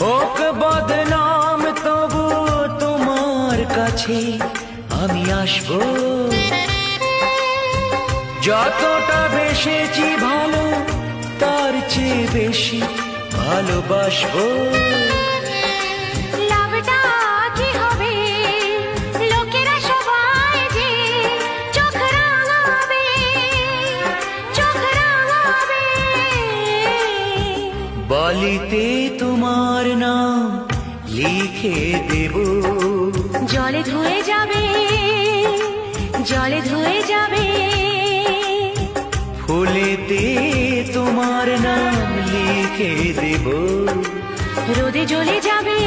হোক বদনাম তবু তোমার কাছে আমি আসবো। যতটা বেসেছি ভালো তার চেয়ে বেশি ভালোবাসবো। লাভটা কি হবে লোকেরা সবাই যে চোখ রাঙাবে, চোখ রাঙাবে। বালিতে তোমার নাম লিখে দেব, জলে ধুয়ে যাবে, জলে ধুয়ে যাবে। ফুলেতে তোমার নাম লিখে দেব, রোদে জ্বলে যাবে,